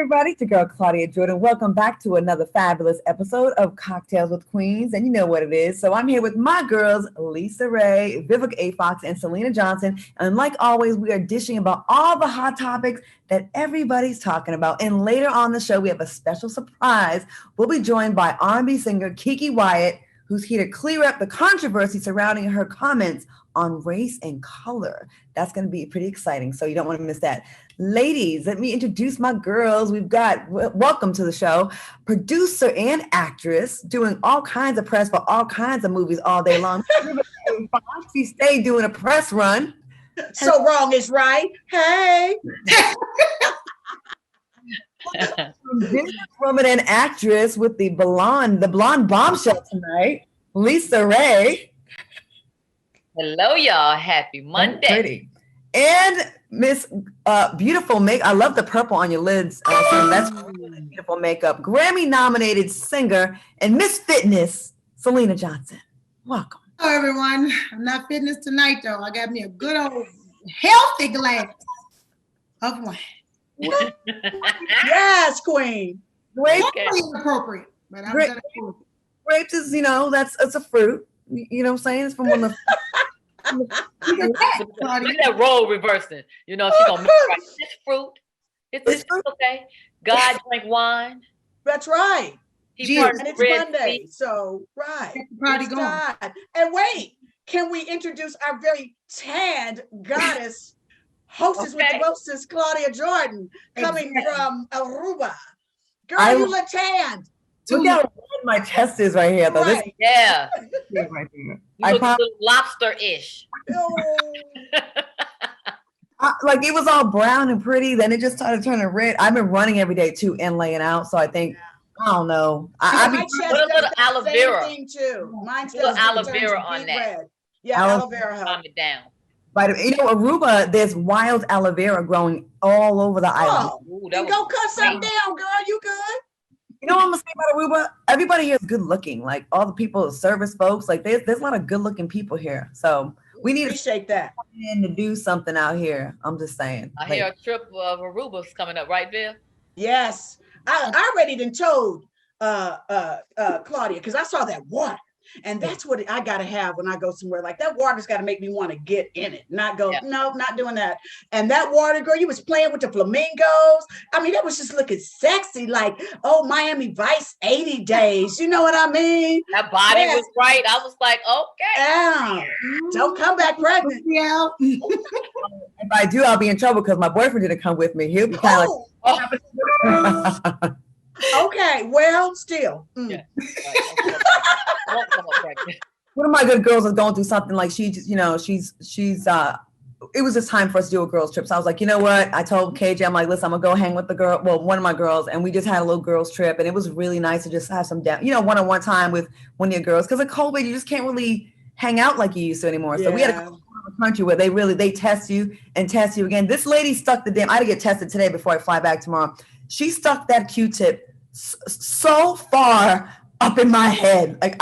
everybody, it's your girl Claudia Jordan. Welcome back to another fabulous episode of Cocktails with Queens, and you know what it is. So I'm here with my girls, Lisa Ray, Vivica A. Fox, and Selena Johnson. And like always, we are dishing about all the hot topics that everybody's talking about. And later on the show, we have a special surprise. We'll be joined by R&B singer Keke Wyatt, who's here to clear up the controversy surrounding her comments on race and color. That's going to be pretty exciting, so you don't want to miss that. Ladies, let me introduce my girls. We've got, welcome to the show, producer and actress, doing all kinds of press for all kinds of movies all day long. She stayed doing a press run. So wrong is right. Hey. Businesswoman and actress with the blonde bombshell tonight, Lisa Ray. Hello, y'all. Happy Monday. Pretty. And Miss Beautiful I love the purple on your lids. So that's beautiful makeup. Grammy-nominated singer and Miss Fitness, Selena Johnson. Welcome. Hello, everyone. I'm not fitness tonight, though. I got me a good old healthy glass of wine. Yes, Queen. Grapes, okay. Appropriate, but I'm grapes is, it's a fruit. You know what I'm saying? It's from one of the. That role reversing. She's gonna make right. This fruit. It's okay. God drank wine. That's right. And it's Monday, so right. Party going. And wait, can we introduce our very tanned goddess, hostess with the mostest, Claudia Jordan, coming from Aruba. Girl, you look tanned. Look how red my chest is right here, though. Right. Yeah. Right here. You look a little lobster-ish. Like it was all brown and pretty, then it just started turning red. I've been running every day too and laying out, so I think I don't know. My chest put a little aloe vera. Mine's a little aloe vera on that. Red. Yeah, aloe vera. Calm it down. Aruba, there's wild aloe vera growing all over the island. Ooh, then go cut something down, girl. You good? You know what I'm gonna say about Aruba? Everybody here is good looking. Like all the people, service folks, like there's a lot of good looking people here. So we need appreciate that to do something out here. I'm just saying. I hear a trip of Aruba's coming up, right, Bill? Yes. I already done told Claudia, because I saw that water. And that's what I got to have when I go somewhere. Like that water's got to make me want to get in it, not go, no, not doing that. And that water, girl, you was playing with the flamingos. I mean, that was just looking sexy, like, oh, Miami Vice 80 days. You know what I mean? That body was right. I was like, okay. Yeah. Don't come back pregnant. Yeah. If I do, I'll be in trouble because my boyfriend didn't come with me. He'll be kind of like, okay, well, still. Yeah. One of my good girls is going through something like she's it was just time for us to do a girls trip. So I was like, you know what? I told KJ, I'm like, listen, I'm gonna go hang with one of my girls, and we just had a little girls trip, and it was really nice to just have some one-on-one time with one of your girls. Because of COVID, you just can't really hang out like you used to anymore. So we had to go to a country where they test you and test you again. This lady stuck I had to get tested today before I fly back tomorrow. She stuck that Q-tip so far up in my head. Like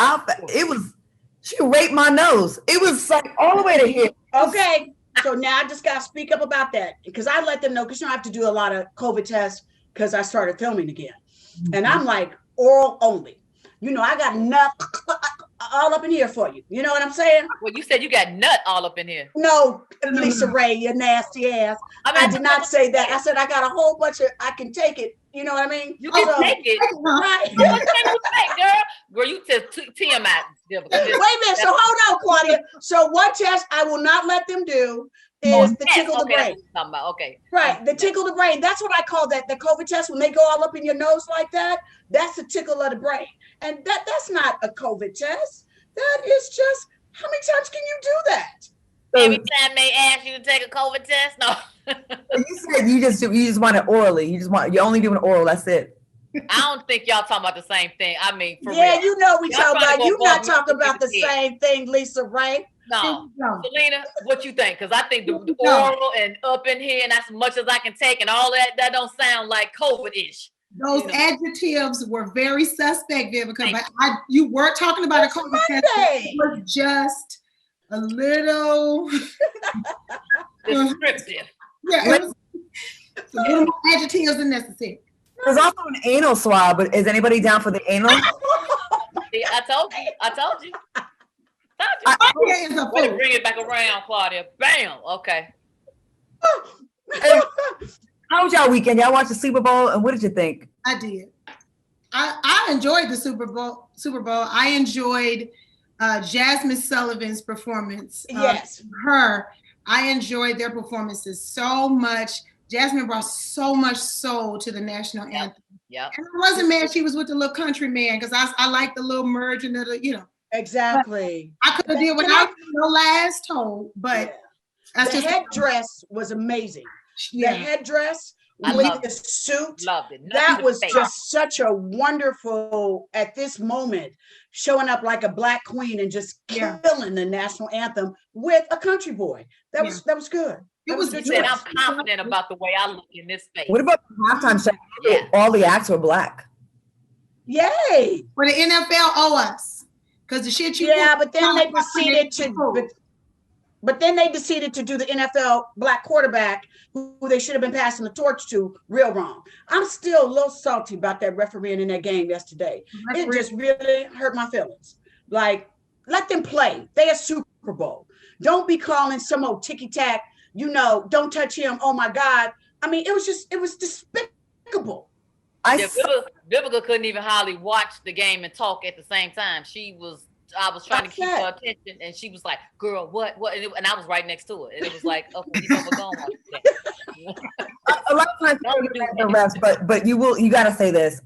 she raped my nose. It was like all the way to here. Okay. So now I just got to speak up about that because I let them know because you don't have to do a lot of COVID tests because I started filming again. Mm-hmm. And I'm like, oral only. I got nut all up in here for you. You know what I'm saying? Well, you said you got nut all up in here. No, Lisa Ray, you nasty ass. I did not say that. I said I got a whole bunch of, I can take it. You know what I mean? You can take it. Right. What can you take, girl? Girl, you just TMI. Wait a minute. So hold on, Claudia. So one test I will not let them do is the tickle the brain. Okay. Right. The tickle the brain. That's what I call that. The COVID test, when they go all up in your nose like that, that's the tickle of the brain. And that's not a COVID test. That is just, how many times can you do that? Every time they ask you to take a COVID test? No. You said you just want it orally. You're only doing oral. That's it. I don't think y'all talking about the same thing. I mean, for real. We talking about, you're not talking about the same thing, Lisa, right? No. Selena, what you think? Because I think the oral and up in here and that's as much as I can take and all that don't sound like COVID-ish. Those adjectives were very suspect, Vivica, but you were talking about a COVID test. It was just a little descriptive. Yeah, it was a little more adjectives than necessary. There's also an anal swab, but is anybody down for the anal? See, I told you. Told you. Claudia is a Way to fool. bring it back around, Claudia. Bam. Okay. How was y'all weekend? Y'all watched the Super Bowl, and what did you think? I did. I enjoyed the Super Bowl. I enjoyed Jasmine Sullivan's performance. Yes. I enjoyed their performances so much. Jasmine brought so much soul to the national anthem. Yeah. And I wasn't mad she was with the little country man because I like the little merging of the, Exactly. I could have did without no last told, but that's the just headdress was amazing. The headdress with the suit. Loved it. That was just such a wonderful, at this moment, showing up like a black queen and just killing the national anthem with a country boy. That was good. It was good. And I'm confident about the way I look in this space. What about the halftime show? Yeah. All the acts were black. Yay! For the NFL owe us. Because the shit you but then they proceeded to but then they decided to do the NFL black quarterback who they should have been passing the torch to real wrong. I'm still a little salty about that refereeing in that game yesterday. It just really hurt my feelings. Like, let them play. They a Super Bowl. Don't be calling some old ticky-tack, don't touch him. Oh my God. I mean, it was despicable. Vivica couldn't even hardly watch the game and talk at the same time. I was trying to keep her attention, and she was like, "Girl, what?" And I was right next to her, and it was like, "Okay, we're going watch that." A lot of times, the refs, but you got to say this: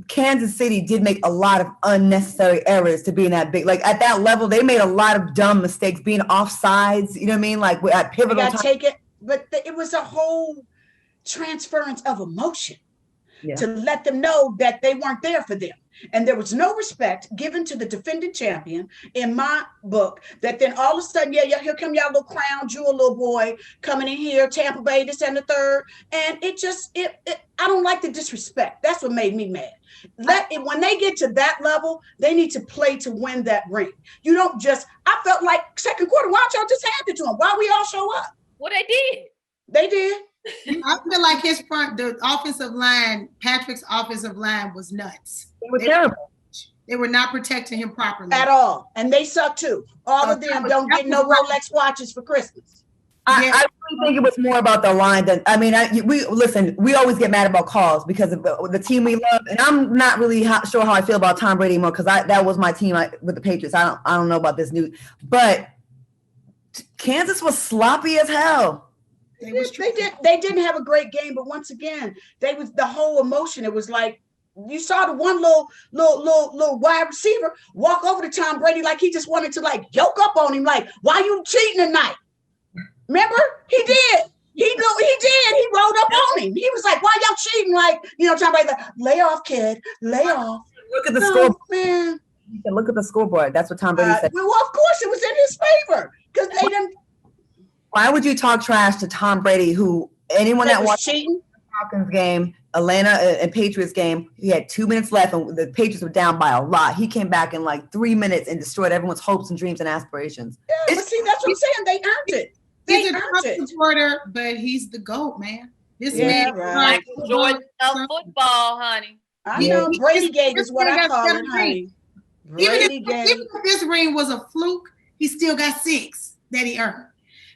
Kansas City did make a lot of unnecessary errors to be in that big, like at that level, they made a lot of dumb mistakes, being offsides. You know what I mean? Like at pivotal times. Take it, but it was a whole transference of emotion to let them know that they weren't there for them. And there was no respect given to the defending champion in my book, that then all of a sudden, here come y'all little crown jewel little boy coming in here, Tampa Bay, this and the third. And I don't like the disrespect. That's what made me mad. When they get to that level, they need to play to win that ring. You don't I felt like second quarter, why don't y'all just hand it to them? Why we all show up? Well, they did. They did. I feel like the offensive line, Patrick's offensive line was nuts. They were terrible. They were not protecting him properly. At all. And they suck too. All of them don't get no Rolex watches for Christmas. I really think it was more about the line than, we always get mad about calls because of the team we love. And I'm not really sure how I feel about Tom Brady anymore because that was my team with the Patriots. I don't know about this new, but Kansas was sloppy as hell. They didn't have a great game, but once again, the whole emotion. It was like you saw the one little wide receiver walk over to Tom Brady like he just wanted to like yoke up on him, like, why you cheating tonight? Remember? He did. He did. He rolled up on him. He was like, why y'all cheating? Like, Tom Brady, like, lay off, kid, lay off. Look at the scoreboard, man. You can look at the scoreboard. That's what Tom Brady said. Well, of course, it was in his favor because they didn't. Why would you talk trash to Tom Brady, who anyone that watched the Falcons game, Atlanta and Patriots game, he had 2 minutes left and the Patriots were down by a lot. He came back in like 3 minutes and destroyed everyone's hopes and dreams and aspirations. Yeah, but see, that's what I'm saying. They earned it. He's a Trump supporter, but he's the GOAT, man. This man right. Jordan of football, honey. I know Brady gave is what I call it, honey. Even if this ring was a fluke, he still got 6 that he earned.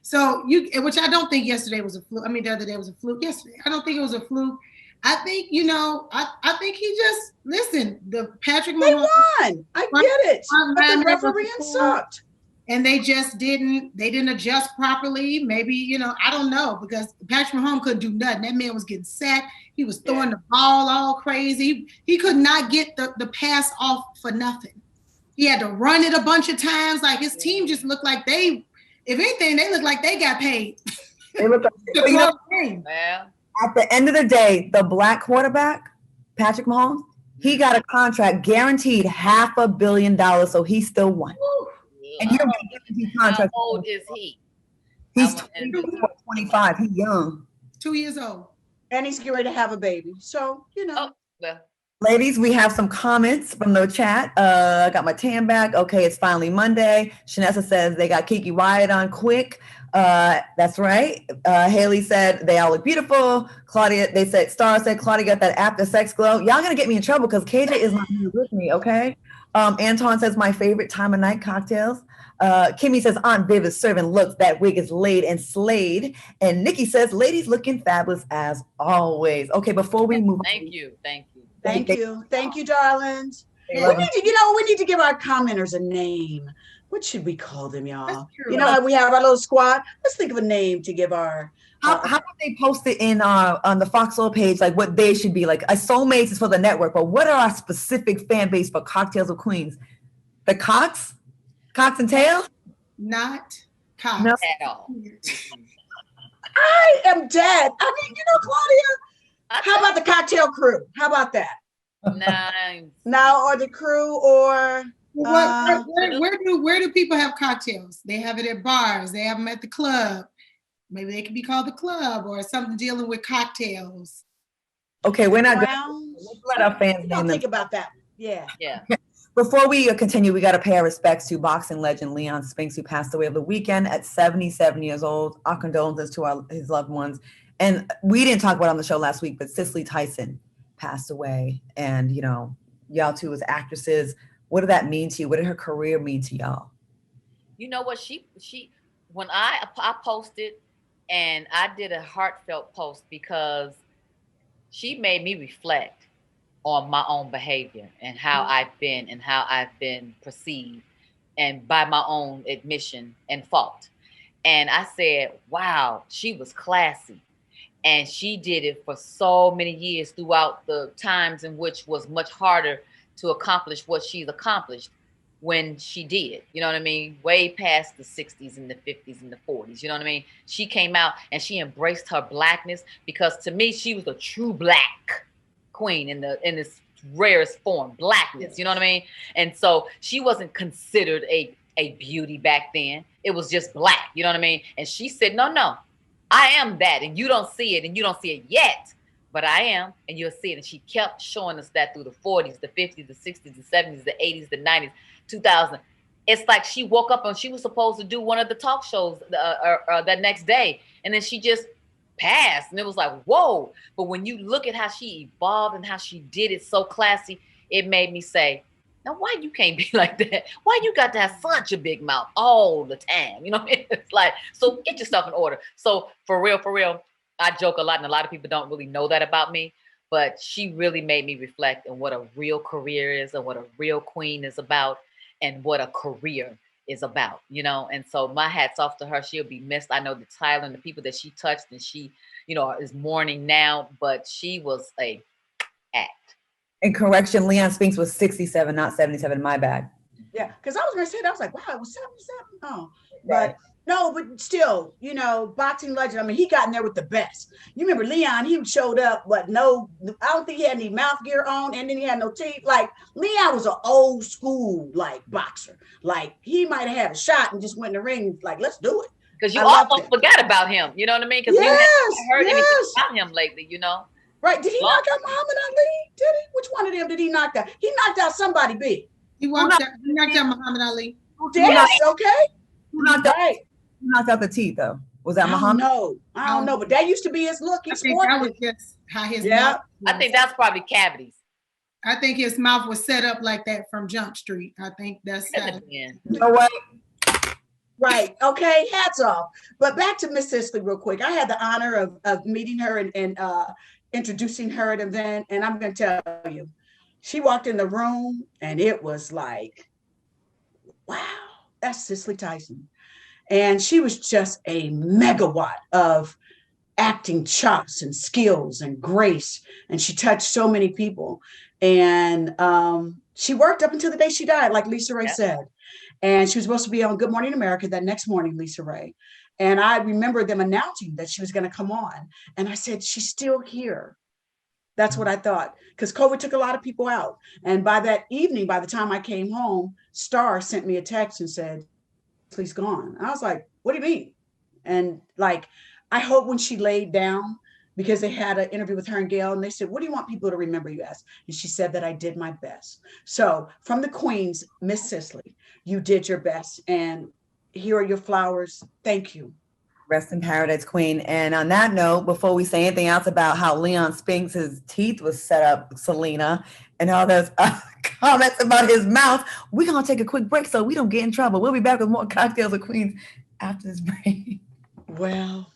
So which I don't think yesterday was a fluke. I mean, the other day was a fluke. Yesterday, I don't think it was a fluke. I think, I think he just, listen, the Patrick Mahomes. They won. I get it. But the refereeing sucked. And they didn't adjust properly. Maybe, I don't know, because Patrick Mahomes couldn't do nothing. That man was getting sacked. He was throwing the ball all crazy. He could not get the pass off for nothing. He had to run it a bunch of times. Like his team just looked like if anything, they look like they got paid. They look like at the end of the day, the black quarterback, Patrick Mahomes, he got a contract guaranteed $500 million, so he still won. And you don't get a guaranteed contract. How old is he? He's 25. He's young. 2 years old. And he's getting ready to have a baby. So, Ladies, we have some comments from the chat. I got my tan back. Okay, it's finally Monday. Shanessa says they got Keke Wyatt on quick. That's right. Haley said they all look beautiful. Claudia, they said Star said Claudia got that after sex glow. Y'all gonna get me in trouble because KJ is not here with me, okay? Anton says my favorite time of night cocktails. Kimmy says Aunt Viv is serving looks. That wig is laid and slayed. And Nikki says ladies looking fabulous as always. Okay, before we move Thank you. Thank you. Thank you, darlings. We need to give our commenters a name. What should we call them, y'all? You know how we have our little squad? Let's think of a name to give our. How would they post it in on the Foxhole page? Like what they should be like? A soulmates is for the network, but what are our specific fan base for Cocktails of Queens? The Cox and Tails? Not Cox. No. At all. I am dead. I mean, Claudia, how about the cocktail crew? How about that? Nice. Now, or the crew, or where do people have cocktails? They have it at bars. They have them at the club. Maybe they could be called the club or something dealing with cocktails. Okay, we're not going to let our fans don't think about that. Yeah. Before we continue, we got to pay our respects to boxing legend Leon Spinks, who passed away over the weekend at 77 years old. Our condolences to his loved ones. And we didn't talk about it on the show last week, but Cicely Tyson passed away. And, y'all two as actresses, what did that mean to you? What did her career mean to y'all? You know what? She when I posted, and I did a heartfelt post because she made me reflect on my own behavior and how I've been perceived, and by my own admission and fault. And I said, wow, she was classy. And she did it for so many years throughout the times in which was much harder to accomplish what she's accomplished when she did, you know what I mean? Way past the 60s and the 50s and the 40s, you know what I mean? She came out and she embraced her blackness, because to me, she was a true black queen in this rarest form, blackness, you know what I mean? And so she wasn't considered a beauty back then. It was just black, you know what I mean? And she said, no, I am that, and you don't see it, and you don't see it yet, but I am, and you'll see it. And she kept showing us that through the 40s, the 50s, the 60s, the 70s, the 80s, the 90s, 2000. It's like she woke up and she was supposed to do one of the talk shows that next day, and then she just passed, and it was like, whoa. But when you look at how she evolved and how she did it so classy, it made me say, now why you can't be like that? Why you got to have such a big mouth all the time? You know what I mean? It's like, so get yourself in order. So for real, I joke a lot, and a lot of people don't really know that about me, but she really made me reflect on what a real career is, and what a real queen is about, and what a career is about, And so my hat's off to her. She'll be missed. I know the Tyler and the people that she touched, and she, is mourning now, but she was a act. And correction, Leon Spinks was 67, not 77. My bad. Yeah, because I was going to say that. I was like, wow, it was 77. Oh, but no, but still, boxing legend. I mean, he got in there with the best. You remember Leon, he showed up, I don't think he had any mouth gear on, and then he had no teeth. Like, Leon was an old school, boxer. Like, he might have had a shot and just went in the ring, like, let's do it. Because you almost forgot about him, you know what I mean? Because you haven't heard anything about him lately, Right. Did he knock out Muhammad Ali? Did he? Which one of them did he knock out? He knocked out somebody big. He knocked out Muhammad Ali. Yes, okay. Who knocked out the teeth, though? Was that Muhammad? No, I don't know. But that used to be his look. He sported. That was just how his mouth was. I think that's probably cavities. I think his mouth was set up like that from Jump Street. I think that's how. You know what? Right. Okay. Hats off. But back to Miss Cicely real quick. I had the honor of meeting her and introducing her at an event. And I'm going to tell you, she walked in the room and it was like, wow, that's Cicely Tyson. And she was just a megawatt of acting chops and skills and grace. And she touched so many people. And she worked up until the day she died, like Lisa Ray said. And she was supposed to be on Good Morning America that next morning, Lisa Ray. And I remember them announcing that she was going to come on. And I said, she's still here. That's what I thought, because COVID took a lot of people out. And by that evening, by the time I came home, Star sent me a text and said, please gone. I was like, what do you mean? And I hope when she laid down, because they had an interview with her and Gail, and they said, what do you want people to remember you as? And she said that I did my best. So from the Queens, Miss Cicely, you did your best. And here are your flowers. Thank you Rest in paradise, Queen. And on that note, before we say anything else about how Leon Spinks' teeth was set up, Selena, and all those comments about his mouth, we're going to take a quick break so we don't get in trouble. We'll be back with more Cocktails with Queens after this break. Well,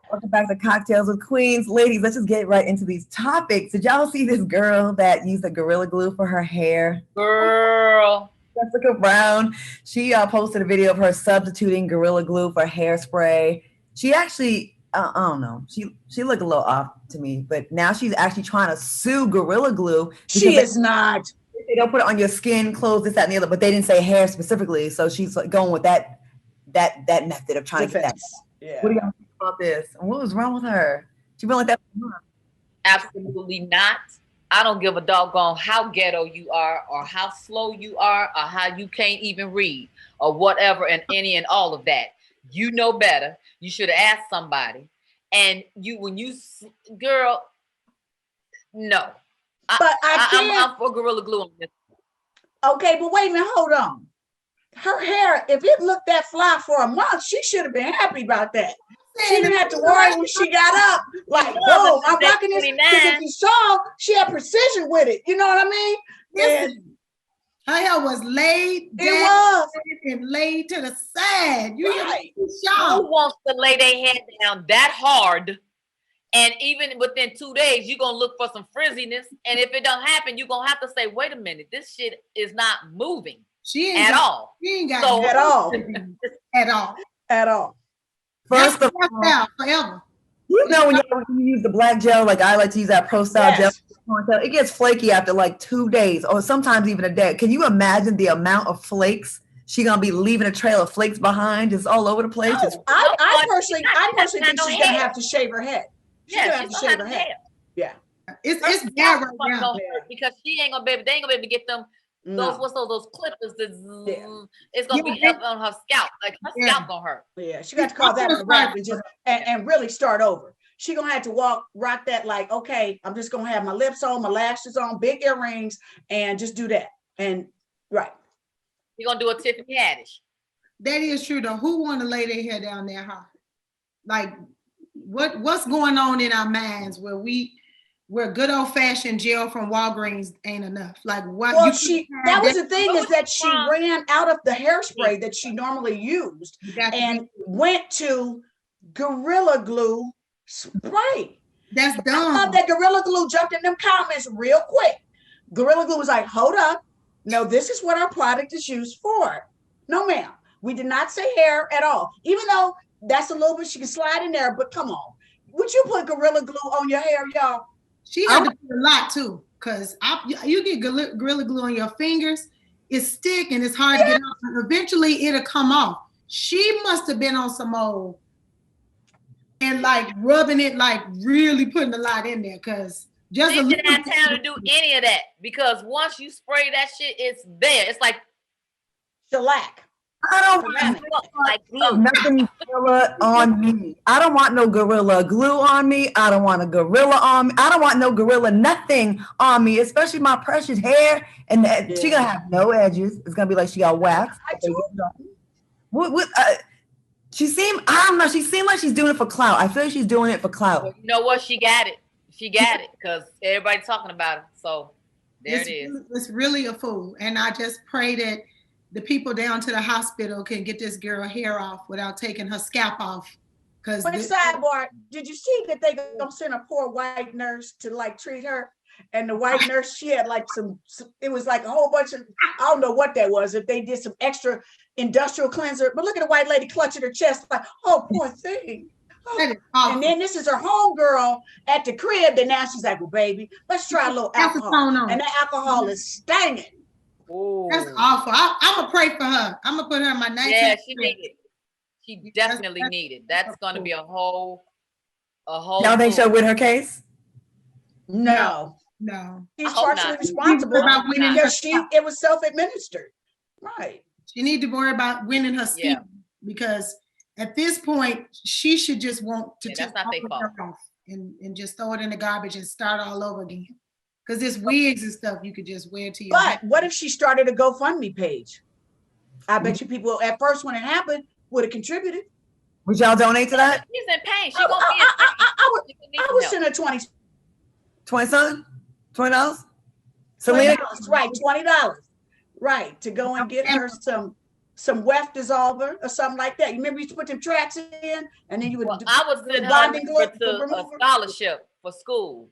welcome back to Cocktails with Queens. Ladies, let's just get right into these topics. Did y'all see this girl that used the Gorilla Glue for her hair? Girl. Jessica Brown. She posted a video of her substituting Gorilla Glue for hairspray. She actually, I don't know, she looked a little off to me, but now she's actually trying to sue Gorilla Glue. She is not. They don't put it on your skin, clothes, this, that, and the other, but they didn't say hair specifically. So she's like going with that method of trying to get that. Yeah. What do y'all think about this? And what was wrong with her? She been like that for months. Absolutely not. I don't give a doggone how ghetto you are or how slow you are or how you can't even read or whatever and any and all of that. You know better. You should have asked somebody. And girl, no. But I'm for Gorilla Glue on this. Okay, but wait a minute, hold on. Her hair, if it looked that fly for a month, she should have been happy about that. She didn't have to worry when she got up. Like, boom, I'm rocking this. Because if you saw, she had precision with it. You know what I mean? Listen, her hair was laid down. It was. And laid to the side. You right. Who wants to lay their head down that hard? And even within 2 days, you're going to look for some frizziness. And if it don't happen, you're going to have to say, wait a minute, this shit is not moving at all. She ain't got at all. At all. At all. First of all, forever. You know when you use the black gel, like I like to use that Pro Style gel, it gets flaky after like 2 days or sometimes even a day. Can you imagine the amount of flakes she gonna be leaving a trail of flakes behind just all over the place? No, I personally think she's gonna have to shave her head. She's gonna have to shave her head. Yeah. It's bad right now. Because they ain't gonna be able to get them. Those clippers? It's gonna be up on her scalp. Like her scalp gonna hurt. Yeah, she got to call that a wrap and really start over. She gonna have to rock that like, okay, I'm just gonna have my lips on, my lashes on, big earrings, and just do that. And right. You're gonna do a Tiffany Haddish. That is true though. Who want to lay their hair down there, huh? Like what's going on in our minds where good old fashioned gel from Walgreens ain't enough. Like what? Well, that was the thing is that she ran out of the hairspray that she normally used and went to Gorilla Glue spray. That's dumb. I thought that Gorilla Glue jumped in them comments real quick. Gorilla Glue was like, hold up. No, this is what our product is used for. No, ma'am. We did not say hair at all. Even though that's a little bit, she can slide in there, but come on. Would you put Gorilla Glue on your hair, y'all? She had to put a lot too, because you get Gorilla Glue on your fingers, it's stick and it's hard to get off. And eventually it'll come off. She must have been on some old and like rubbing it, like really putting a lot in there, because just she didn't have time to do any of that, because once you spray that shit, it's there. It's like shellac. I don't want nothing gorilla on me. I don't want no Gorilla Glue on me. I don't want a gorilla on me. I don't want no gorilla nothing on me, especially my precious hair. And she gonna have no edges. It's gonna be like she got wax. She seemed, I don't know. She seemed like she's doing it for clout. I feel like she's doing it for clout. Well, you know what? She got it. She got it because everybody's talking about it. So there it is. It's really a fool. And I just pray that the people down to the hospital can get this girl hair off without taking her scalp off. But sidebar, did you see that they gonna send a poor white nurse to like treat her? And the white nurse, she had like it was like a whole bunch of, I don't know what that was, if they did some extra industrial cleanser. But look at the white lady clutching her chest like, oh, poor thing. Oh. And then this is her homegirl at the crib. And now she's like, well, baby, let's try a little alcohol. And that alcohol is stinging. Ooh. That's awful. I'm gonna pray for her. I'm gonna put her in my 19th. Yeah, she needed. She definitely needed. That's gonna be a whole. Y'all think she'll win her case? No. She's partially responsible because it was self-administered. Right. She need to worry about winning her skin because at this point she should just want to take her off and just throw it in the garbage and start all over again. Because there's wigs and stuff you could just wear to your head. What if she started a GoFundMe page? I bet you people at first when it happened would have contributed. Would y'all donate to that? She's in pain. She gonna be in pain. I would send her 20 something? $20? Selena? Right, $20. Right, to go and get her some weft dissolver or something like that. You remember you used to put them tracks in, and then you would. I would send her to a scholarship for school.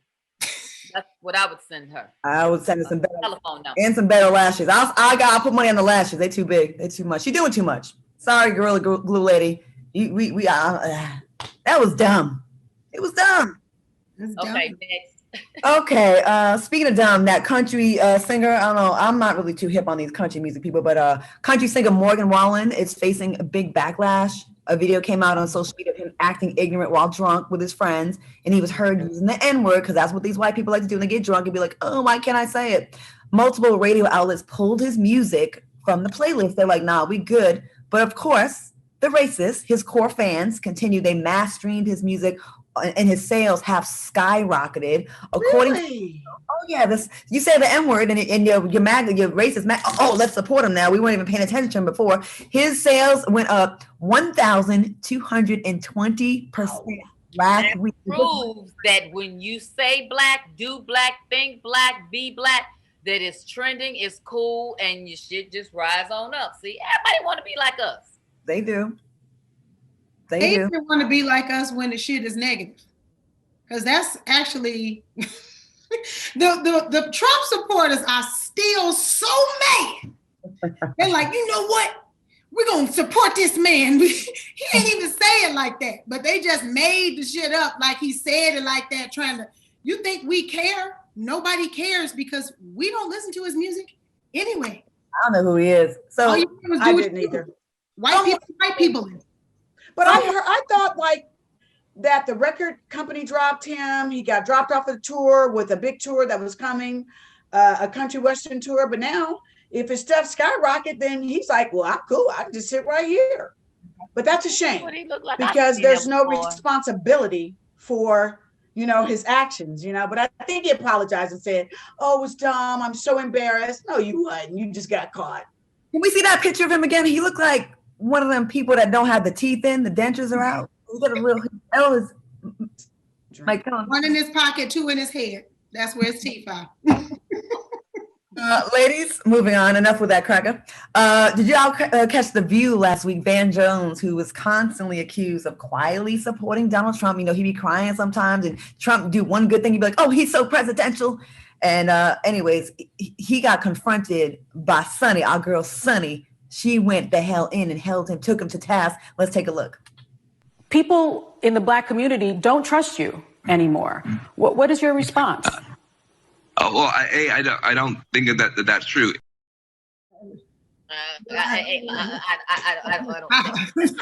That's what I would send her. I would send her some better telephone number and some better lashes. I'll put money on the lashes. They're too big. They're too much. She's doing too much. Sorry, Gorilla Glue lady. That was dumb. It was dumb. Okay, next. Okay, speaking of dumb, that country singer, I don't know, I'm not really too hip on these country music people, but country singer Morgan Wallen is facing a big backlash. A video came out on social media of him acting ignorant while drunk with his friends, and he was heard using the N-word, because that's what these white people like to do when they get drunk and be like, oh, why can't I say it? Multiple radio outlets pulled his music from the playlist. They're like, nah, we good. But of course, the racists, his core fans, continued. They mass streamed his music, and his sales have skyrocketed. According really? You say the N-word and your racist let's support him now. We weren't even paying attention to him before. His sales went up 1,220% last week. Proves that when you say black, do black, think black, be black, that it's trending, it's cool, and your shit just rise on up. See, everybody want to be like us. They do. They even want to be like us when the shit is negative, because that's actually the Trump supporters are still so mad. They're like, you know what? We're gonna support this man. He didn't even say it like that, but they just made the shit up like he said it like that. You think we care? Nobody cares because we don't listen to his music anyway. I don't know who he is. So I didn't either. White people. But I thought like that the record company dropped him. He got dropped off of the tour with a big tour that was coming, a country western tour. But now, if his stuff skyrocket, then he's like, well, I'm cool. I can just sit right here. But that's a shame because there's no responsibility for, his actions, But I think he apologized and said, oh, it was dumb. I'm so embarrassed. No, you wasn't. You just got caught. Can we see that picture of him again? He looked like one of them people that don't have the teeth in, the dentures are out. He got a real like one in his pocket, two in his head. That's where his teeth are. Ladies, moving on. Enough with that cracker. Did y'all catch The View last week? Van Jones, who was constantly accused of quietly supporting Donald Trump. He'd be crying sometimes, and Trump do one good thing, he'd be like, oh, he's so presidential. And anyways, he got confronted by Sunny, our girl Sunny. She went the hell in and held him, took him to task. Let's take a look. People in the Black community don't trust you anymore. What is your response? I don't think that's true. I don't think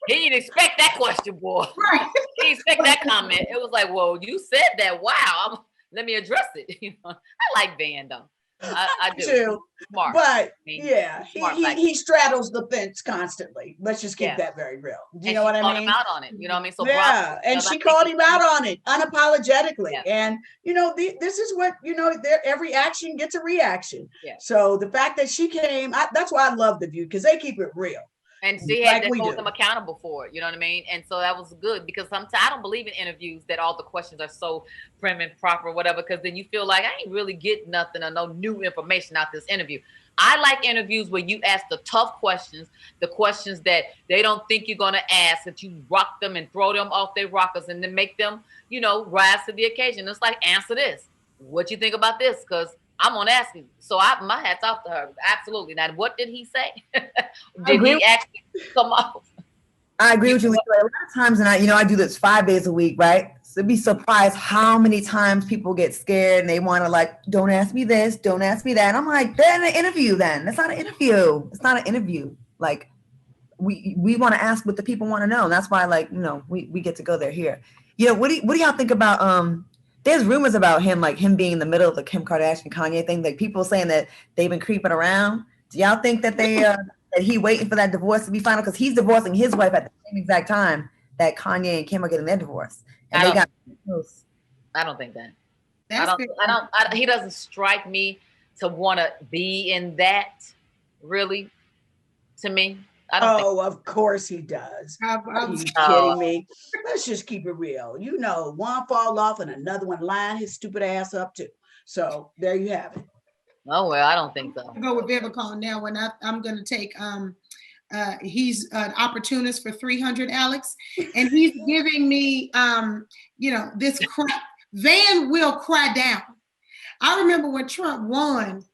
he didn't expect that question, boy. Right. He didn't expect that comment. It was like, well, you said that. Wow. Let me address it. I like Van though. I do. Too. Smart. But he straddles the fence constantly. Let's just keep that very real. Do you know what I mean? Called him out on it. You know what I mean? So and she called him out on it unapologetically. Yeah. And this is what every action gets a reaction. Yeah. So the fact that she came, that's why I love The View, because they keep it real. And she had to hold them accountable for it, you know what I mean? And so that was good, because sometimes I don't believe in interviews that all the questions are so prim and proper, whatever, because then you feel like I ain't really getting nothing or no new information out this interview. I like interviews where you ask the tough questions, the questions that they don't think you're going to ask, that you rock them and throw them off their rockers and then make them, rise to the occasion. It's like, answer this. What you think about this? Because I'm gonna ask him. So my hat's off to her. Absolutely. Now, what did he say? Did he actually come off? I agree with you. A lot of times, and I do this 5 days a week, right? So be surprised how many times people get scared and they want to don't ask me this, don't ask me that. And I'm like, they're in an interview. Then that's not an interview. It's not an interview. Like we want to ask what the people want to know. And that's why, we get to go there here. What do y'all think about there's rumors about him being in the middle of the Kim Kardashian Kanye thing, like people saying that they've been creeping around. Do y'all think that that he waiting for that divorce to be final? Because he's divorcing his wife at the same exact time that Kanye and Kim are getting their divorce. And they got close. I don't think that. He doesn't strike me to want to be in that, really, to me. I don't think. Oh, of course he does. Are you Oh. kidding me? Let's just keep it real. You know, one fall off and another one line his stupid ass up too. So there you have it. Oh well, I don't think so. I go with Vivica now when I'm going to take. He's an opportunist for 300, Alex, and he's giving me, this crap. Van will cry down. I remember when Trump won,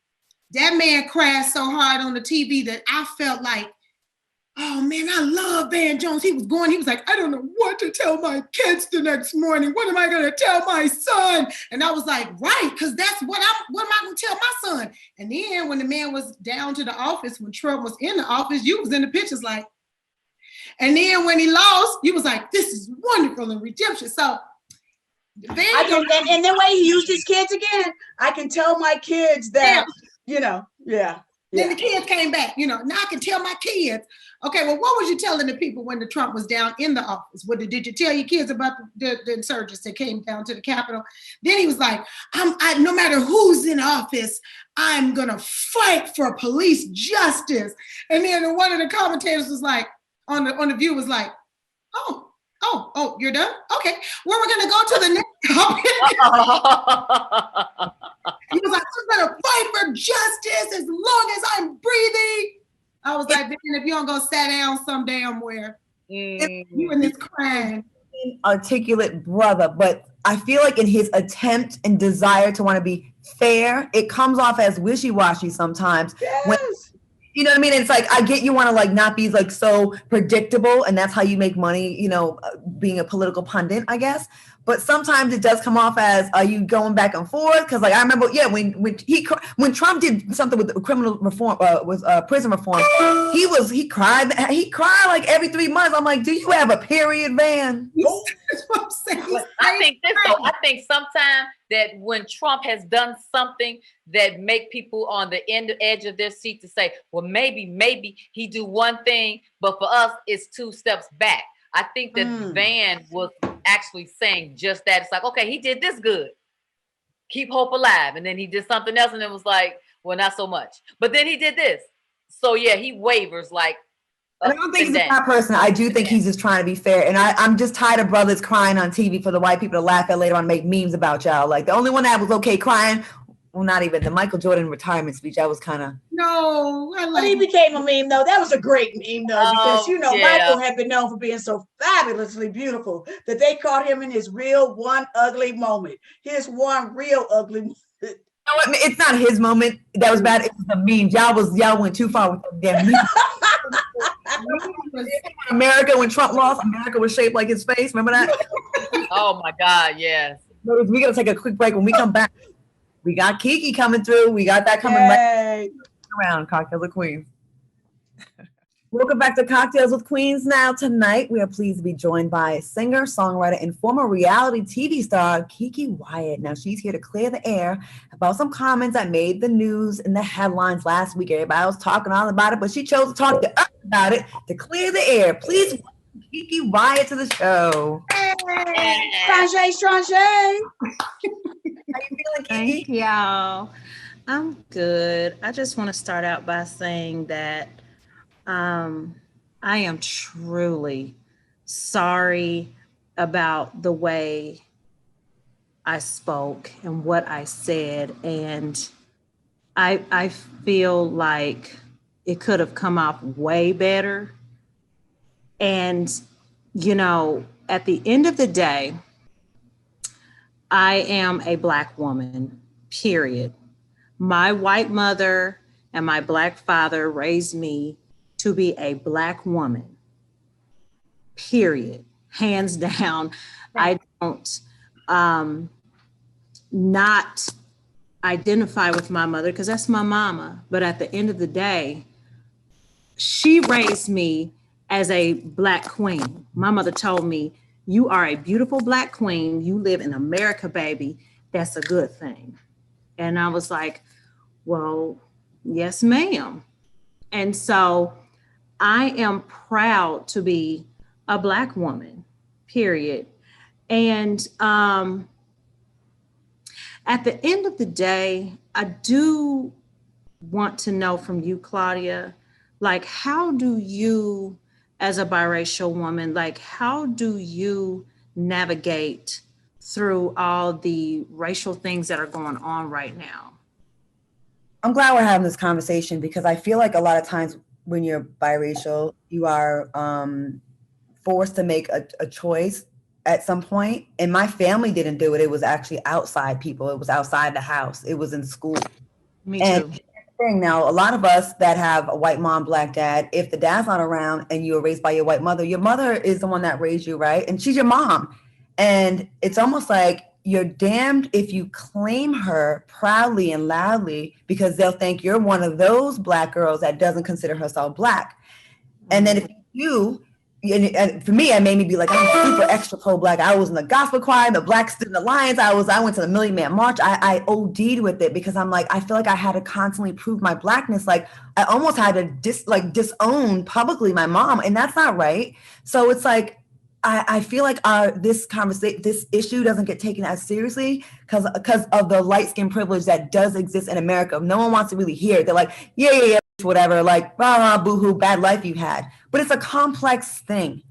that man cried so hard on the TV that I felt like, oh man, I love Van Jones. He was like, I don't know what to tell my kids the next morning. What am I going to tell my son? And I was like, right, because that's what am I going to tell my son? And then when the man was down to the office, when Trump was in the office, you was in the pictures like, and then when he lost, you was like, this is wonderful and redemption. So and the way he used his kids again, I can tell my kids that, yeah. Then the kids came back, now I can tell my kids. Okay, well, what was you telling the people when the Trump was down in the office? Did you tell your kids about the insurgents that came down to the Capitol? Then he was like, no matter who's in office, I'm gonna fight for police justice. And then one of the commentators was like, on the View was like, oh, you're done? Okay, well, we're gonna go to the next topic. He was like, I'm gonna fight for justice as long as I'm breathing. I was like, if you don't go sit down some damn where, you in this crying. Articulate brother, but I feel like in his attempt and desire to want to be fair, it comes off as wishy-washy sometimes. Yes. When, you know what I mean? It's like, I get you want to like not be like so predictable, and that's how you make money, being a political pundit, I guess. But sometimes it does come off as, are you going back and forth? Because like I remember, when Trump did something with criminal reform, with prison reform, he cried like every 3 months. I'm like, do you have a period, Van? That's what I'm saying. I think sometimes that when Trump has done something that make people on the edge of their seat to say, well, maybe he do one thing, but for us, it's 2 steps back. I think that Van was actually saying just that. It's like, okay, he did this good. Keep hope alive. And then he did something else and it was like, well, not so much. But then he did this. So yeah, he wavers like. And I don't think he's a bad person. I do think he's just trying to be fair. And I'm just tired of brothers crying on TV for the white people to laugh at later on and make memes about y'all. Like the only one that was okay crying, well, not even the Michael Jordan retirement speech. I was kind of. No, but he became a meme though. That was a great meme though, because Michael had been known for being so fabulously beautiful that they caught him in his real one ugly moment. His one real ugly moment. It's not his moment that was bad. It was the memes. Y'all went too far with them damn memes. America, when Trump lost, America was shaped like his face. Remember that? Oh my God, yes. We gotta take a quick break. When we come back, we got Keke coming through. We got that coming right around Cocktails with Queens. Welcome back to Cocktails with Queens. Now, tonight, we are pleased to be joined by singer, songwriter, and former reality TV star, Keke Wyatt. Now, she's here to clear the air about some comments that made the news and the headlines last week. Everybody was talking all about it, but she chose to talk to us about it to clear the air. Please welcome Keke Wyatt to the show. Hey. Strange. How you feeling, Keke? Thank y'all. I'm good. I just want to start out by saying that I am truly sorry about the way I spoke and what I said. And I feel like it could have come off way better. And, at the end of the day, I am a Black woman, period. My white mother and my Black father raised me to be a Black woman, period, hands down. I don't not identify with my mother because that's my mama. But at the end of the day, she raised me as a Black queen. My mother told me, you are a beautiful Black queen. You live in America, baby. That's a good thing. And I was like, well, yes, ma'am. And so I am proud to be a Black woman, period. And at the end of the day, I do want to know from you, Claudia, Like, how do you, as a biracial woman, like, how do you navigate through all the racial things that are going on right now? I'm glad we're having this conversation because I feel like a lot of times when you're biracial, you are forced to make a choice at some point. And my family didn't do it. It was actually outside people. It was outside the house. It was in school. Me And too. thing now, a lot of us that have a white mom, black dad, if the dad's not around and you were raised by your mother is the one that raised you, right? And she's your mom. And it's almost like you're damned if you claim her proudly and loudly because they'll think you're one of those black girls that doesn't consider herself black. And then if you and for me, it made me be like, I'm super extra pro-black. I was in the gospel choir, the Black Student Alliance. I went to the Million Man March. I OD'd with it because I'm like, I feel like I had to constantly prove my blackness. Like I almost had to disown publicly my mom, and that's not right. So it's like, I feel like this issue doesn't get taken as seriously because of the light skin privilege that does exist in America. No one wants to really hear it. They're like, yeah, whatever, like, boo-hoo, bad life you had. But it's a complex thing.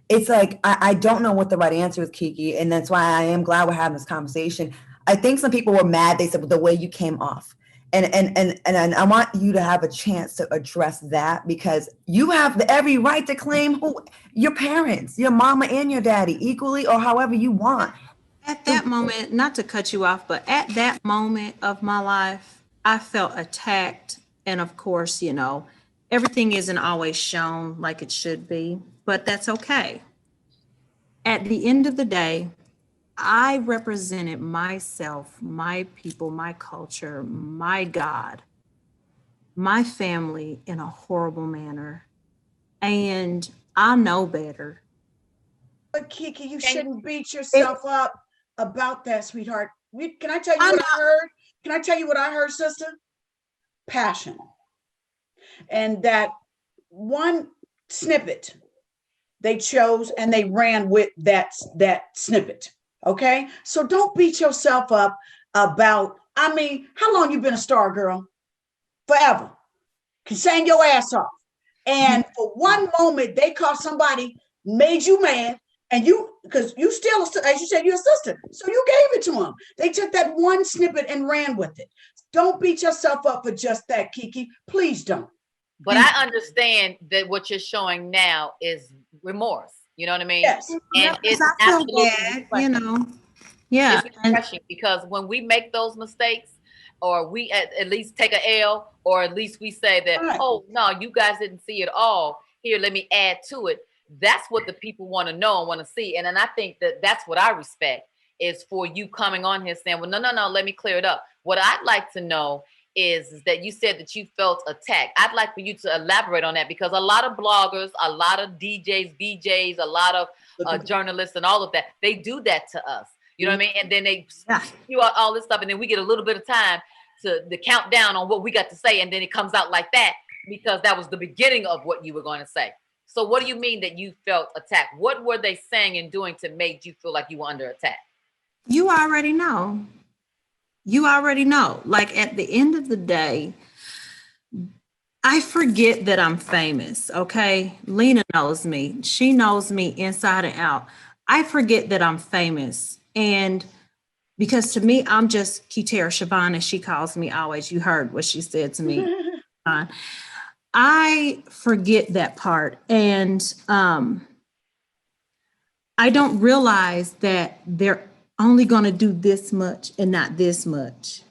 It's like, I don't know what the right answer is, Keke, and that's why I am glad we're having this conversation. I think some people were mad. They said, well, the way you came off. And I want you to have a chance to address that because you have every right to claim your parents, your mama and your daddy equally or however you want. At that moment, not to cut you off, but at that moment of my life, I felt attacked. And of course, you know, everything isn't always shown like it should be, but that's okay. At the end of the day, I represented myself, my people, my culture, my God, my family in a horrible manner. And I know better. But Keke, you shouldn't beat yourself up about that, sweetheart. Can I tell you what I heard? Can I tell you what I heard, sister? Passion. And that one snippet they chose and they ran with that snippet. Okay, so don't beat yourself up about, I mean, how long you been a star, girl? Forever. Can sing your ass off. And for one moment, they caught somebody, made you mad, and you, because you still, as you said, you're a sister. So you gave it to them. They took that one snippet and ran with it. Don't beat yourself up for just that, Keke. Please don't. But I understand that what you're showing now is remorse. You know what I mean? Yes. And it's I feel absolutely bad, you know. Yeah. It's refreshing because when we make those mistakes, or we at least take an L, or at least we say that, right, oh no, you guys didn't see it all. Here, let me add to it. That's what the people want to know and want to see. And then I think that that's what I respect is for you coming on here saying, well, no, let me clear it up. What I'd like to know is that you said that you felt attacked. I'd like for you to elaborate on that because a lot of bloggers, a lot of DJs, VJs, a lot of journalists and all of that, they do that to us. You know what I mean? And then they spew out all this stuff and then we get a little bit of time to count down on what we got to say. And then it comes out like that because that was the beginning of what you were going to say. So what do you mean that you felt attacked? What were they saying and doing to make you feel like you were under attack? You already know. You already know. Like at the end of the day, I forget that I'm famous, okay? Lena knows me. She knows me inside and out. I forget that I'm famous. And because to me, I'm just Kitera Siobhan, as she calls me always. You heard what she said to me. I forget that part. And I don't realize that they're only going to do this much and not this much.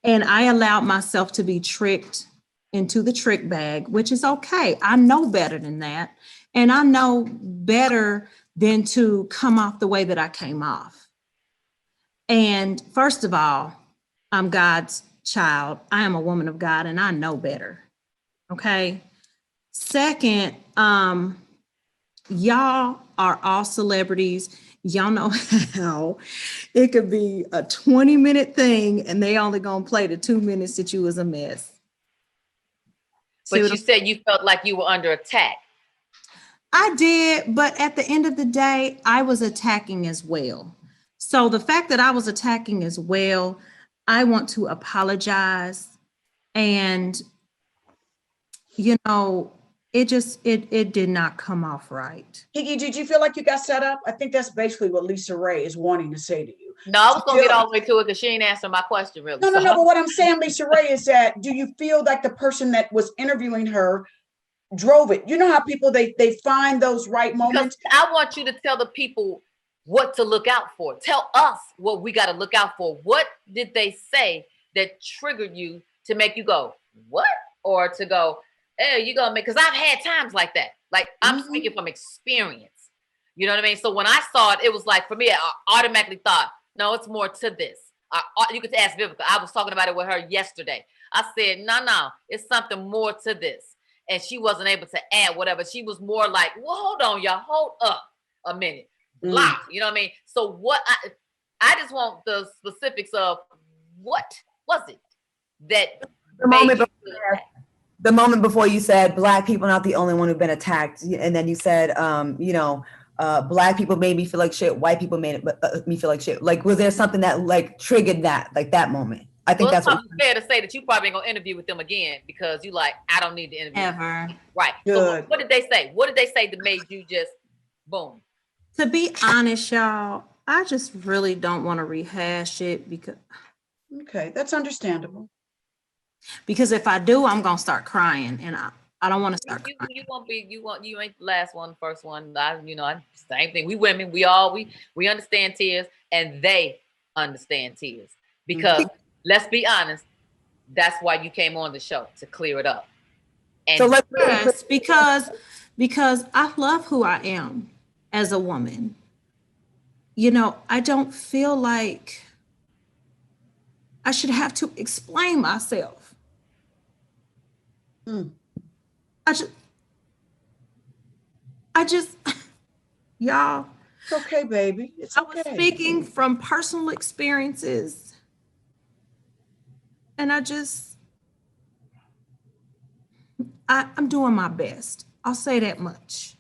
And I allowed myself to be tricked into the trick bag, which is okay. I know better than that. And I know better than to come off the way that I came off. And first of all, I'm God's child. I am a woman of God and I know better. Okay. Second, y'all are all celebrities. Y'all know how it could be a 20-minute thing and they only gonna play the 2 minutes that you was a mess. But you said you felt like you were under attack. I did, but at the end of the day, I was attacking as well. So the fact that I was attacking as well, I want to apologize. And you know, it did not come off right. Keke, did you feel like you got set up? I think that's basically what Lisa Ray is wanting to say to you. No, I was gonna get all the way to it because she ain't answering my question really. No. But what I'm saying, Lisa Ray, is that do you feel like the person that was interviewing her drove it? You know how people they find those right moments. Because I want you to tell the people what to look out for. Tell us what we got to look out for. What did they say that triggered you to make you go, what? Or to go, hey, you gonna make, because I've had times like that. Like I'm speaking from experience. You know what I mean? So when I saw it, it was like, for me, I automatically thought, no, it's more to this. You could ask Vivica. I was talking about it with her yesterday. I said, no, it's something more to this. And she wasn't able to add whatever. She was more like, well, hold on, y'all, hold up a minute. Blah, you know what I mean? So what I just want the specifics of what was it that the moment before you said Black people not the only one who've been attacked, and then you said Black people made me feel like shit, white people made me feel like shit. Like, was there something that like triggered that, like that moment? I think that's probably fair to say that you probably ain't gonna interview with them again because you like, I don't need to interview ever. Right. Good. So what did they say? What did they say that made you just boom? To be honest, y'all, I just really don't want to rehash it because. Okay, that's understandable. Because if I do, I'm gonna start crying, and I don't want to start crying. You won't be. You ain't the last one, first one. Same thing. We women. We understand tears, and they understand tears because let's be honest. That's why you came on the show, to clear it up. And so yes, because I love who I am as a woman. You know, I don't feel like I should have to explain myself. I just, y'all. It's okay, baby. It's okay. I was speaking from personal experiences, and I'm doing my best. I'll say that much.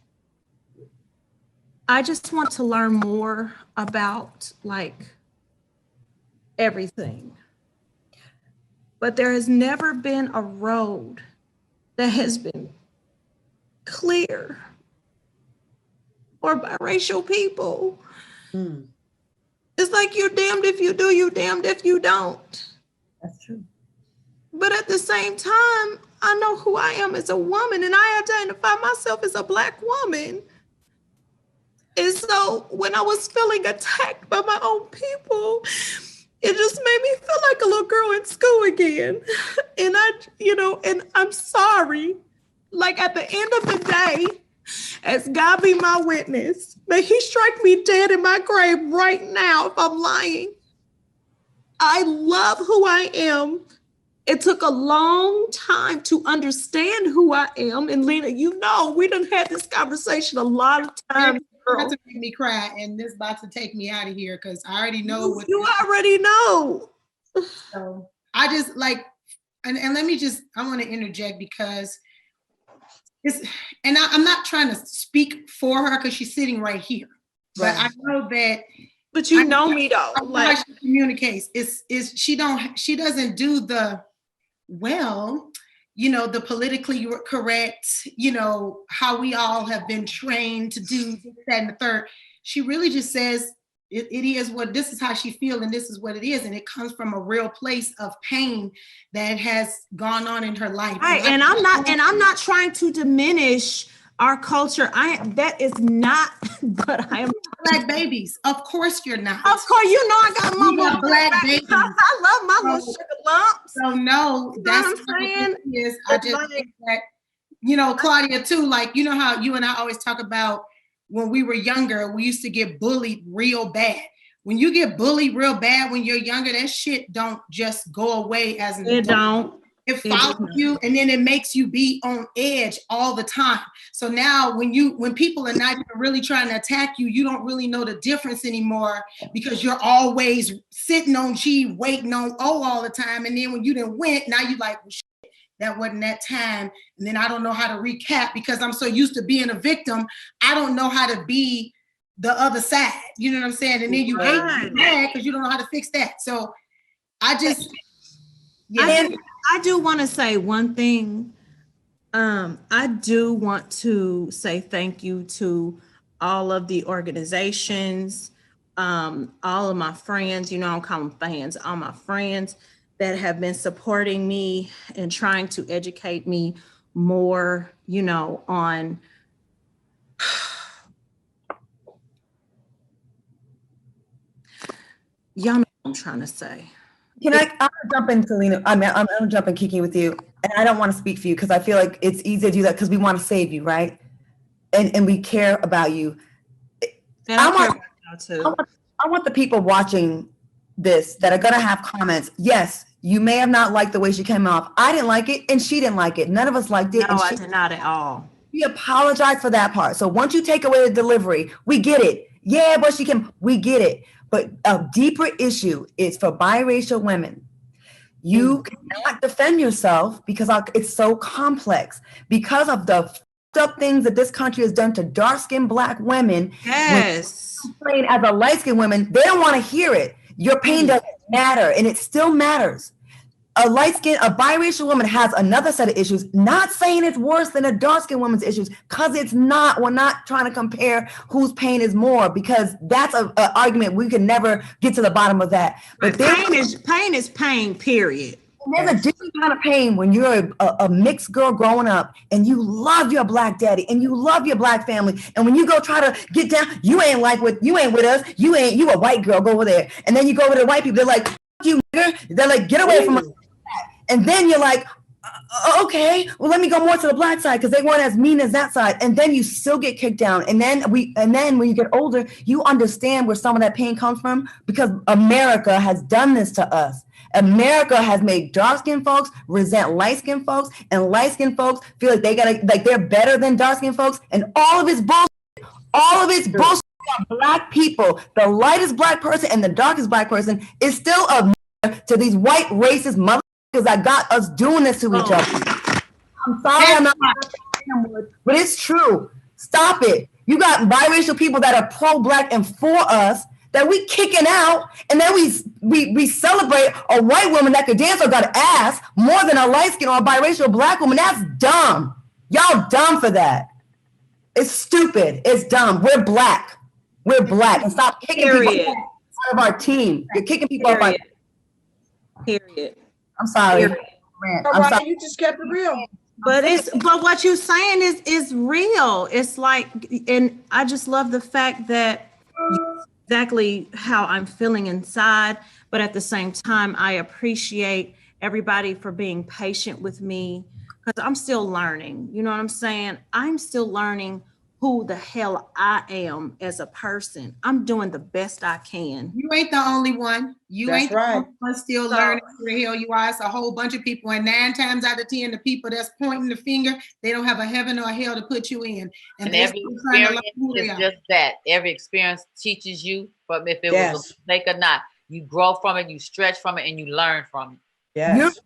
I just want to learn more about like everything. But there has never been a road that has been clear for biracial people. It's like you're damned if you do, you're damned if you don't. That's true. But at the same time, I know who I am as a woman, and I identify myself as a Black woman. And so when I was feeling attacked by my own people, it just made me feel like a little girl in school again. And and I'm sorry. Like at the end of the day, as God be my witness, may he strike me dead in my grave right now if I'm lying. I love who I am. It took a long time to understand who I am. And Lena, we done had this conversation a lot of times. About to make me cry, and this about to take me out of here because I already know what you already know. So I just like, and let me just, I want to interject because I'm not trying to speak for her because she's sitting right here, but I know that. But you know me though, like how she communicates she doesn't do the the politically correct, how we all have been trained to do this, that, and the third. She really just says it is what, this is how she feels, and this is what it is. And it comes from a real place of pain that has gone on in her life. Right. And I'm not trying to diminish our culture. That is not, but I am. Black babies. Of course you're not. Of course, I got my little Black babies. I love my little sugar lumps. So no, that's what I'm saying. Is. I just think that, Claudia too, like, how you and I always talk about when we were younger, we used to get bullied real bad. When you get bullied real bad when you're younger, that shit don't just go away as an adult. Don't. It follows you, and then it makes you be on edge all the time. So now when people are not even really trying to attack you, you don't really know the difference anymore because you're always sitting on G, waiting on O all the time. And then when you done went, now you like, well, shit, that wasn't that time. And then I don't know how to recap because I'm so used to being a victim. I don't know how to be the other side. You know what I'm saying? And then you hate because you don't know how to fix that. So I just, I do want to say one thing. I do want to say thank you to all of the organizations, all of my friends, I don't call them fans, all my friends that have been supporting me and trying to educate me more, on y'all know what I'm trying to say. I'm gonna jump in, Selena. I'm gonna jump in, Keke, with you. And I don't want to speak for you because I feel like it's easy to do that because we want to save you, right? And we care about you. And I care about y'all too. I want the people watching this that are gonna have comments. Yes, you may have not liked the way she came off. I didn't like it, and she didn't like it. None of us liked it. No, I did not at all. We apologize for that part. So once you take away the delivery, we get it. Yeah, but we get it. But a deeper issue is for biracial women. You cannot defend yourself because it's so complex. Because of the fucked up things that this country has done to dark-skinned Black women. Yes. When as a light-skinned woman, they don't want to hear it. Your pain doesn't matter, and it still matters. A biracial woman has another set of issues, not saying it's worse than a dark-skinned woman's issues, because it's not. We're not trying to compare whose pain is more, because that's an argument we can never get to the bottom of that. But pain is pain, period. There's a different kind of pain when you're a mixed girl growing up and you love your Black daddy and you love your Black family. And when you go try to get down, you ain't with us. You a white girl, go over there. And then you go with the white people, they're like, you nigger. They're like, get away from us. And then you're like, okay, well, let me go more to the Black side because they weren't as mean as that side. And then you still get kicked down. And then when you get older, you understand where some of that pain comes from, because America has done this to us. America has made dark-skinned folks resent light-skinned folks, and light-skinned folks feel like they're better than dark-skinned folks. And all of it's bullshit. All of it's bullshit. Black people, the lightest Black person and the darkest Black person is still a to these white racist motherfuckers that got us doing this to each other. I'm sorry, I'm not, but it's true. Stop it. You got biracial people that are pro-Black and for us that we kicking out, and then we celebrate a white woman that could dance or got ass more than a light-skinned or a biracial Black woman. That's dumb. Y'all dumb for that. It's stupid. It's dumb. We're Black. We're Black. And stop kicking people out of our team. You're kicking people off our Period. I'm sorry. I'm sorry. You just kept it real. But what you're saying is real. It's like, and I just love the fact that exactly how I'm feeling inside, but at the same time, I appreciate everybody for being patient with me, because I'm still learning. You know what I'm saying? I'm still learning who the hell I am as a person. I'm doing the best I can. You ain't the only one. That's ain't right. the only one still learning who the hell you are. It's a whole bunch of people, and 9 times out of 10, the people that's pointing the finger, they don't have a heaven or a hell to put you in. And every experience is just that. Every experience teaches you, but if it was a mistake or not, you grow from it, you stretch from it, and you learn from it. Yes.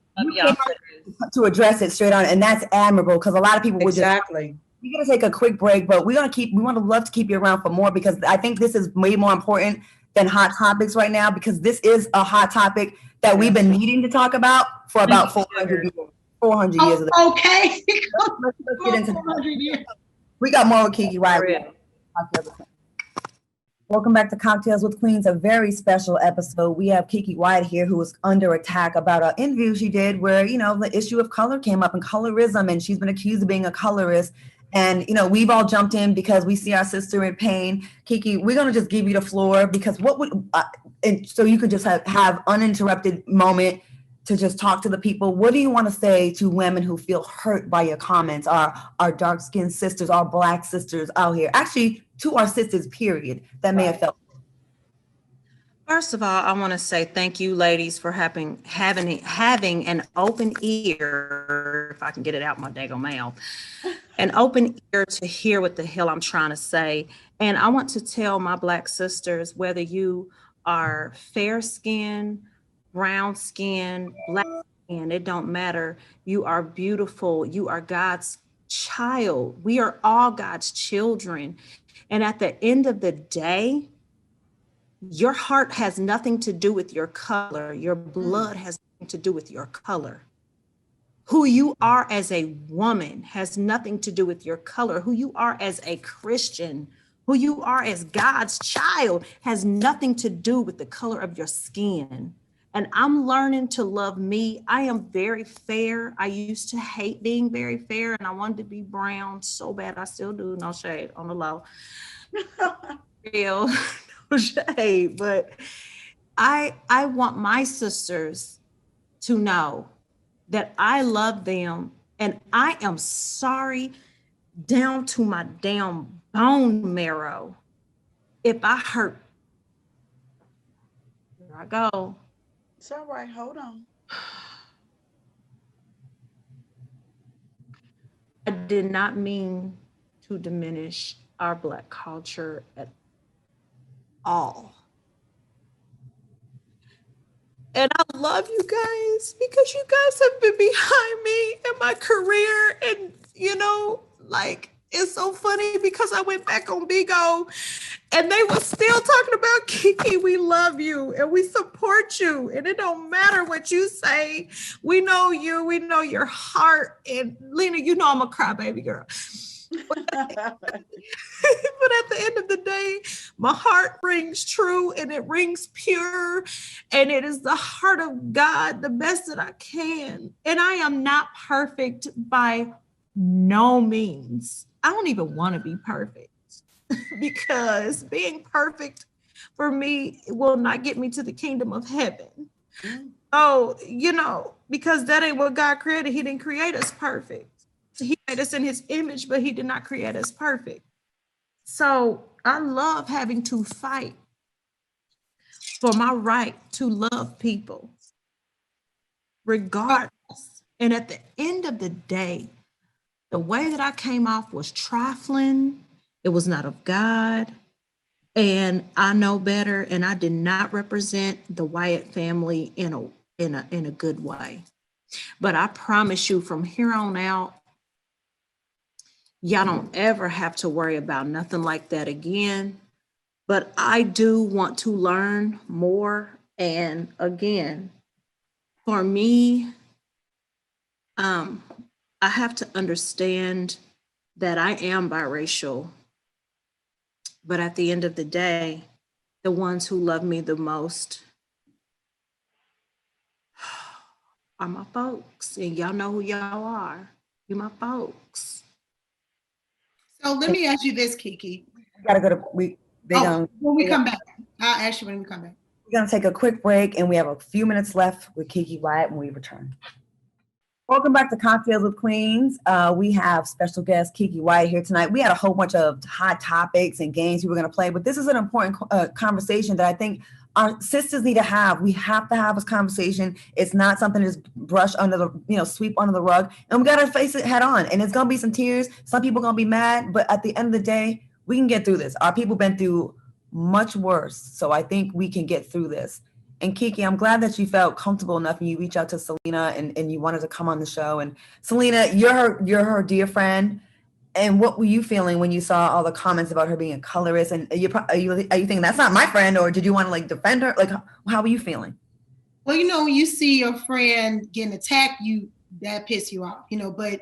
To address it straight on, and that's admirable, because a lot of people would exactly. We're gonna take a quick break, but we want to love to keep you around for more, because I think this is way more important than hot topics right now, because this is a hot topic that we've been needing to talk about for about 400 years. 400 years of that. Okay. Let's get into that. We got more with Keke Wyatt. Welcome back to Cocktails with Queens, a very special episode. We have Keke Wyatt here, who was under attack about an interview she did where, the issue of color came up and colorism, and she's been accused of being a colorist. And, we've all jumped in because we see our sister in pain. Keke, we're going to just give you the floor, because and so you could just have uninterrupted moment to just talk to the people. What do you want to say to women who feel hurt by your comments, our dark-skinned sisters, our Black sisters out here? Actually, to our sisters, period, that may have felt. First of all, I want to say thank you, ladies, for having an open ear, if I can get it out my daggone mouth, an open ear to hear what the hell I'm trying to say. And I want to tell my Black sisters, whether you are fair skinned, brown skin, Black skin, it don't matter. You are beautiful. You are God's child. We are all God's children. And at the end of the day, your heart has nothing to do with your color. Your blood has nothing to do with your color. Who you are as a woman has nothing to do with your color. Who you are as a Christian, who you are as God's child has nothing to do with the color of your skin. And I'm learning to love me. I am very fair. I used to hate being very fair, and I wanted to be brown so bad. I still do. No shade on the low. Real, no shade. But I want my sisters to know that I love them, and I am sorry down to my damn bone marrow if I hurt. Here I go. It's all right. Hold on. I did not mean to diminish our Black culture at all. And I love you guys because you guys have been behind me in my career. And, you know, like, it's so funny because I went back on Bigo and they were still talking about Keke, we love you and we support you. And it don't matter what you say. We know you, we know your heart. And Lena, you know I'm a crybaby girl. But at the end of the day, my heart rings true and it rings pure. And it is the heart of God, the best that I can. And I am not perfect by no means. I don't even want to be perfect because being perfect for me will not get me to the kingdom of heaven. Oh, you know, because that ain't what God created. He didn't create us perfect. He made us in his image, but he did not create us perfect. So I love having to fight for my right to love people regardless. And at the end of the day, the way that I came off was trifling. It was not of God. And I know better. And I did not represent the Wyatt family in a good way. But I promise you from here on out, y'all don't ever have to worry about nothing like that again. But I do want to learn more. And again, for me, I have to understand that I am biracial. But at the end of the day, the ones who love me the most are my folks. And y'all know who y'all are. You're my folks. So let me ask you this, Keke. Gotta go to when we come back. I'll ask you when we come back. We're gonna take a quick break, and we have a few minutes left with Keke Wyatt when we return. Welcome back to Cocktails with Queens. We have special guest Keke Wyatt here tonight. We had a whole bunch of hot topics and games we were going to play, but this is an important conversation that I think our sisters need to have. We have to have this conversation. It's not something to just brush under the, sweep under the rug. And we got to face it head on. And it's going to be some tears. Some people are going to be mad, but at the end of the day, we can get through this. Our people been through much worse. So I think we can get through this. And Keke, I'm glad that you felt comfortable enough and you reached out to Selena and you wanted to come on the show. And Selena, you're her dear friend. And what were you feeling when you saw all the comments about her being a colorist? And are you thinking that's not my friend, or did you want to defend her? How were you feeling? Well, when you see your friend getting attacked, that pisses you off, but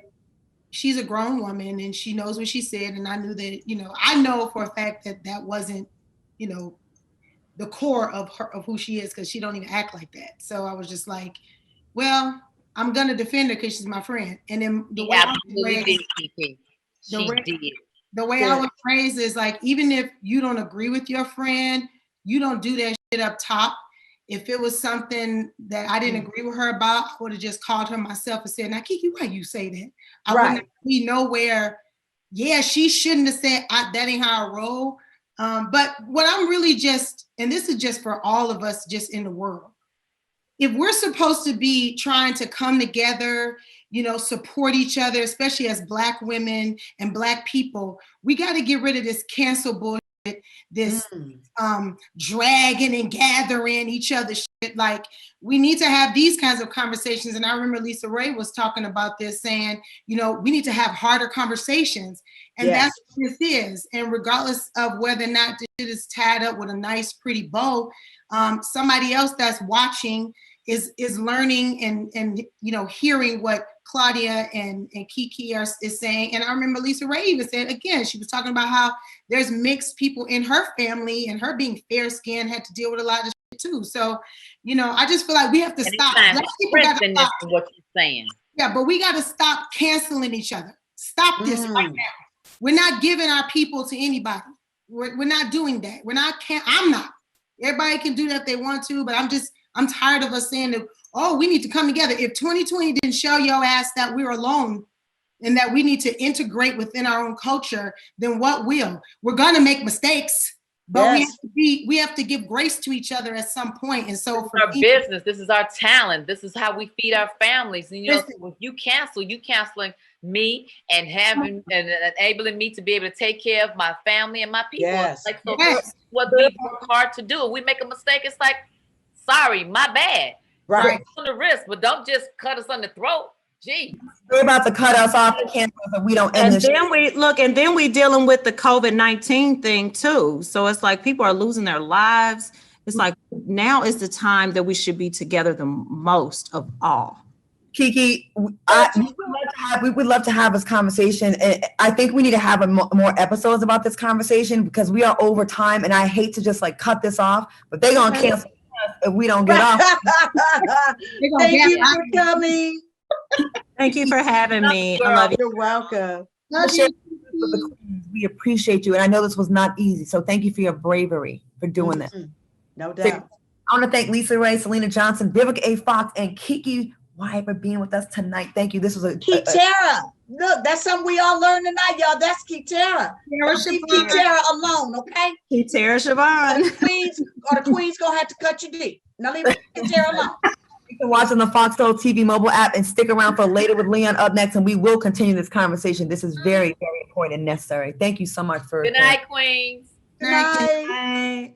she's a grown woman and she knows what she said. And I knew that, I know for a fact that wasn't, the core of who she is, because she don't even act like that. So I was just like, well, I'm gonna defend her because she's my friend. And then the way I was raised is like, even if you don't agree with your friend, you don't do that shit up top. If it was something that I didn't agree with her about, I would have just called her myself and said, now Keke, why you say that? I wouldn't be nowhere. Yeah, she shouldn't have said that ain't how I roll. But what I'm really and this is just for all of us just in the world, if we're supposed to be trying to come together, support each other, especially as Black women and Black people, we got to get rid of this cancel bullshit, this dragging and gathering each other shit. Like, we need to have these kinds of conversations. And I remember Lisa Ray was talking about this, saying, we need to have harder conversations. And that's what this is. And regardless of whether or not the shit is tied up with a nice, pretty bow, somebody else that's watching is learning and hearing what Claudia and Keke is saying, and I remember Lisa Ray even said, again, she was talking about how there's mixed people in her family, and her being fair-skinned had to deal with a lot of shit too. So, you know, I just feel like we have to stop. Black people gotta stop. What you're saying. Yeah, but we got to stop canceling each other. Stop this right now. We're not giving our people to anybody. We're not doing that. I'm not. Everybody can do that if they want to, but I'm tired of us saying that, oh, we need to come together. If 2020 didn't show your ass that we're alone and that we need to integrate within our own culture, then what will? We're gonna make mistakes, but we have to give grace to each other at some point. And so for our business, this is our talent. This is how we feed our families. And you know, if you canceling me and enabling me to be able to take care of my family and my people. Like what we work hard to do. We make a mistake, it's like, sorry, my bad. Right. On the wrist, but don't just cut us on the throat. Gee. They're about to cut us off and cancel us if we don't end this. And then we dealing with the COVID-19 thing too. So it's like people are losing their lives. It's like now is the time that we should be together the most of all. Keke, we would love to have this conversation. And I think we need to have more episodes about this conversation because we are over time, and I hate to just like cut this off, but they're gonna cancel us if we don't get off. Thank you for coming. Thank you for having me. I love you. You're welcome. We appreciate you, and I know this was not easy. So thank you for your bravery for doing this. No doubt. I want to thank Lisa Ray, Selena Johnson, Vivica A. Fox, and Keke Wyatt for being with us tonight. Thank you. This was Kitara. Look, that's something we all learned tonight, y'all. That's Kitara. Leave Kitara alone, okay? Kitara Siobhan. The queen's gonna have to cut you deep. Now leave Kitara alone. You can watch on the Foxtel TV mobile app and stick around for Later with Leon up next, and we will continue this conversation. This is very, very important and necessary. Thank you so much for. Good night, queens. Good night.